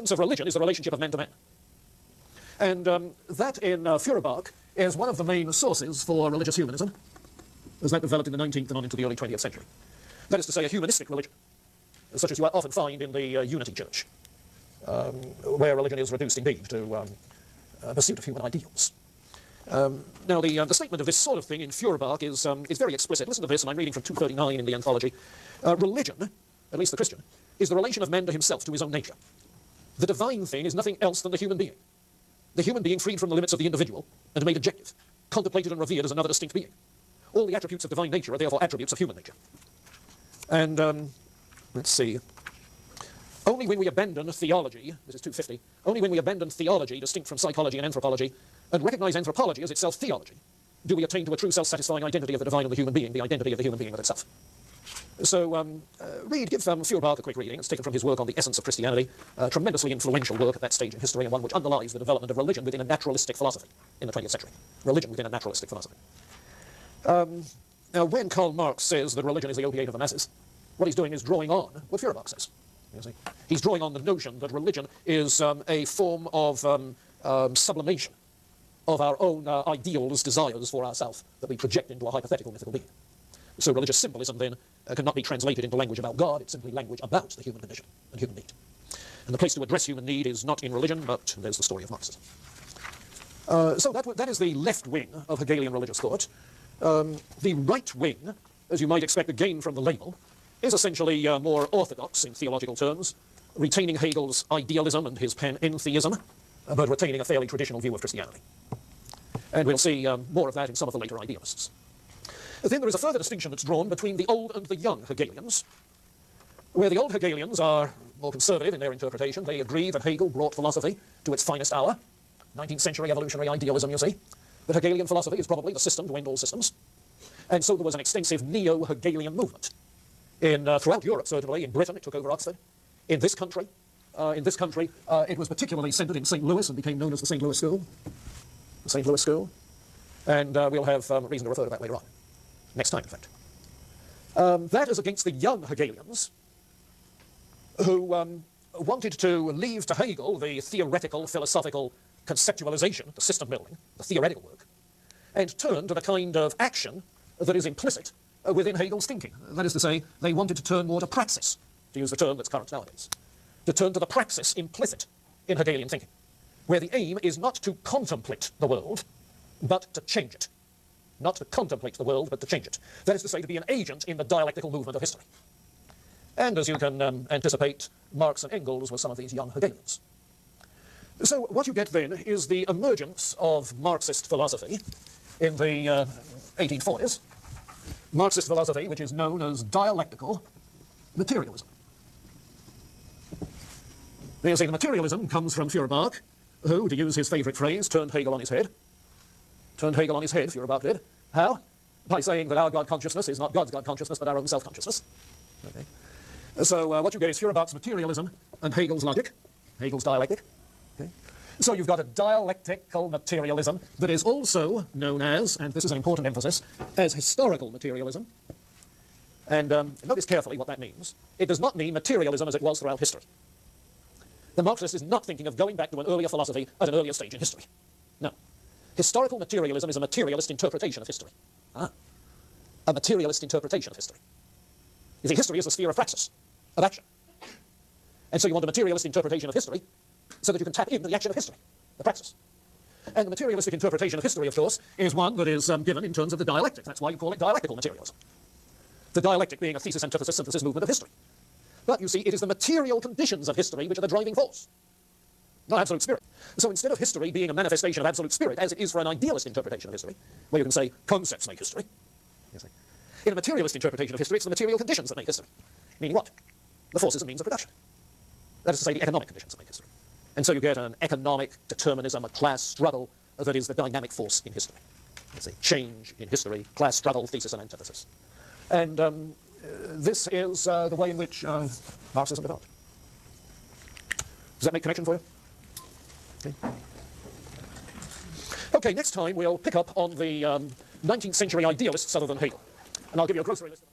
essence of religion is the relationship of man to man. And that in Feuerbach is one of the main sources for religious humanism, as that developed in the 19th and on into the early 20th century. That is to say, a humanistic religion, such as you often find in the Unity Church, where religion is reduced indeed to pursuit of human ideals. Now, the statement of this sort of thing in Feuerbach is very explicit. Listen to this, and I'm reading from 239 in the Anthology. Religion, at least the Christian, is the relation of man to himself, to his own nature. The divine thing is nothing else than the human being. The human being freed from the limits of the individual and made objective, contemplated and revered as another distinct being. All the attributes of divine nature are therefore attributes of human nature. And, let's see. Only when we abandon theology, this is 250, only when we abandon theology distinct from psychology and anthropology, and recognize anthropology as itself theology, do we attain to a true self-satisfying identity of the divine and the human being, the identity of the human being with itself. So, give Feuerbach a quick reading. It's taken from his work on the essence of Christianity, a tremendously influential work at that stage in history, and one which underlies the development of religion within a naturalistic philosophy in the 20th century. Religion within a naturalistic philosophy. Now, when Karl Marx says that religion is the opiate of the masses, what he's doing is drawing on what Feuerbach says. You see? He's drawing on the notion that religion is a form of sublimation of our own ideals, desires for ourselves that we project into a hypothetical mythical being. So religious symbolism then cannot be translated into language about God, it's simply language about the human condition and human need. And the place to address human need is not in religion, but there's the story of Marxism. So that is the left wing of Hegelian religious thought. The right wing, as you might expect again from the label, is essentially more orthodox in theological terms, retaining Hegel's idealism and his panentheism, but retaining a fairly traditional view of Christianity. And we'll see more of that in some of the later idealists. Then there is a further distinction that's drawn between the old and the young Hegelians, where the old Hegelians are more conservative in their interpretation. They agree that Hegel brought philosophy to its finest hour, 19th century evolutionary idealism, you see. That Hegelian philosophy is probably the system to end all systems. And so there was an extensive neo-Hegelian movement throughout Europe, certainly. In Britain, it took over Oxford. In this country, it was particularly centered in St. Louis and became known as the St. Louis School. The St. Louis School. And we'll have reason to refer to that later on. Next time, in fact. That is against the young Hegelians who wanted to leave to Hegel the theoretical, philosophical conceptualization, the system building, the theoretical work, and turn to the kind of action that is implicit within Hegel's thinking. That is to say, they wanted to turn more to praxis, to use the term that's current nowadays, to turn to the praxis implicit in Hegelian thinking, where the aim is not to contemplate the world, but to change it. Not to contemplate the world, but to change it. That is to say, to be an agent in the dialectical movement of history. And as you can anticipate, Marx and Engels were some of these young Hegelians. So what you get then is the emergence of Marxist philosophy in the 1840s. Marxist philosophy, which is known as dialectical materialism. You see, the materialism comes from Feuerbach, who, to use his favorite phrase, turned Hegel on his head. Turned Hegel on his head, Feuerbach did. How? By saying that our God consciousness is not God's God consciousness, but our own self-consciousness. Okay. So what you get is Feuerbach's materialism and Hegel's logic, Hegel's dialectic. Okay. So you've got a dialectical materialism that is also known as, and this is an important emphasis, as historical materialism. And notice carefully what that means. It does not mean materialism as it was throughout history. The Marxist is not thinking of going back to an earlier philosophy at an earlier stage in history. No. Historical materialism is a materialist interpretation of history. A materialist interpretation of history. You see, history is the sphere of praxis, of action. And so you want a materialist interpretation of history so that you can tap into the action of history, the praxis. And the materialistic interpretation of history, of course, is one that is given in terms of the dialectic. That's why you call it dialectical materialism. The dialectic being a thesis, antithesis, synthesis movement of history. But you see, it is the material conditions of history which are the driving force, not absolute spirit. So instead of history being a manifestation of absolute spirit, as it is for an idealist interpretation of history, where you can say concepts make history, you see, in a materialist interpretation of history, it's the material conditions that make history. Meaning what? The forces and means of production. That is to say, the economic conditions that make history. And so you get an economic determinism, a class struggle that is the dynamic force in history. It's a change in history, class struggle, thesis and antithesis. And this is the way in which Marxism developed. Does that make connection for you? Okay. Okay, next time we'll pick up on the 19th century idealists other than Hegel. And I'll give you a grocery list.